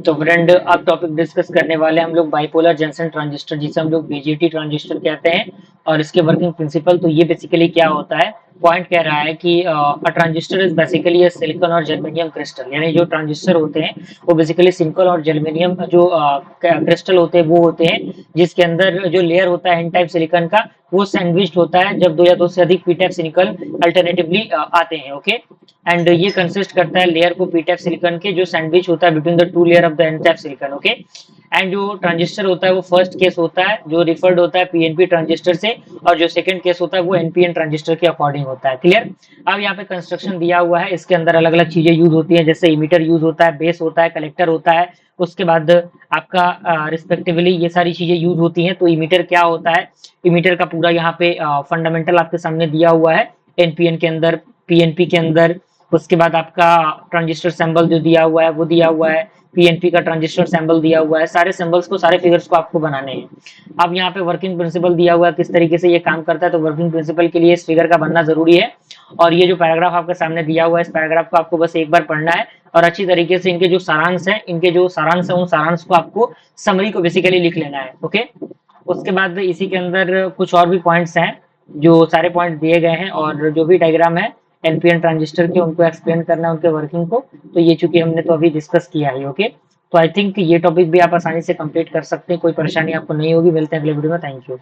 तो फ्रेंड अब topic discuss करने वाले हैं हम लोग बाइपोलर जंक्शन ट्रांजिस्टर, जिसे हम लोग बीजेटी ट्रांजिस्टर कहते हैं, और इसके वर्किंग प्रिंसिपल। तो ये बेसिकली क्या होता है, पॉइंट कह रहा है कि a transistor is basically a silicon और जर्मेनियम क्रिस्टल, यानी जो ट्रांजिस्टर होते हैं वो बेसिकली सिलिकॉन और जर्मेनियम जो क्रिस्टल होते हैं वो होते हैं, जिसके अंदर जो लेयर होता है एन टाइप सिलिकॉन का वो सैंडविच्ड होता है जब दो या दो से अधिक पी टाइप सिलिकॉन अल्टरनेटिवली आते हैं। ओके, एंड ये कंसिस्ट करता है लेयर को पी टाइप सिलिकॉन के जो सैंडविच होता है between the two layer of the N type silicon. Okay, and जो ट्रांजिस्टर होता है वो फर्स्ट केस होता है जो रिफर्ड होता है पीएनपी ट्रांजिस्टर से, और जो सेकंड केस होता है वो एनपीएन ट्रांजिस्टर के अकॉर्डिंग होता है। क्लियर? अब यहाँ पे कंस्ट्रक्शन दिया हुआ है, इसके अंदर अलग अलग चीजें यूज होती है, जैसे इमीटर यूज होता है, बेस होता है, कलेक्टर होता है, उसके बाद आपका रिस्पेक्टिवली ये सारी चीजें यूज होती हैं। तो इमीटर क्या होता है, इमीटर का पूरा यहाँ पे फंडामेंटल आपके सामने दिया हुआ है, एनपीएन के अंदर, पीएनपी के अंदर। उसके बाद आपका ट्रांजिस्टर सिंबल जो दिया हुआ है वो दिया हुआ है, पीएनपी का ट्रांजिस्टर सिंबल दिया हुआ है, सारे सिंबल्स को, सारे फिगर्स को आपको बनाने हैं। अब यहाँ पे वर्किंग प्रिंसिपल दिया हुआ है किस तरीके से ये काम करता है, तो वर्किंग प्रिंसिपल के लिए इस फिगर का बनना जरूरी है। और ये जो पैराग्राफ आपके सामने दिया हुआ है, इस पैराग्राफ को आपको बस एक बार पढ़ना है और अच्छी तरीके से इनके जो सारांश है, इनके जो सारांश है उन सारांश को आपको समरी को बेसिकली लिख लेना है। ओके, उसके बाद इसी के अंदर कुछ और भी पॉइंट्स हैं, जो सारे पॉइंट दिए गए हैं, और जो भी डायग्राम है एनपीएन ट्रांजिस्टर के उनको एक्सप्लेन करना है, उनके वर्किंग को। तो ये चूंकि हमने तो अभी डिस्कस किया है। ओके, तो आई थिंक ये टॉपिक भी आप आसानी से कंप्लीट कर सकते हैं, कोई परेशानी आपको नहीं होगी। मिलते हैं अगले वीडियो में। Thank you.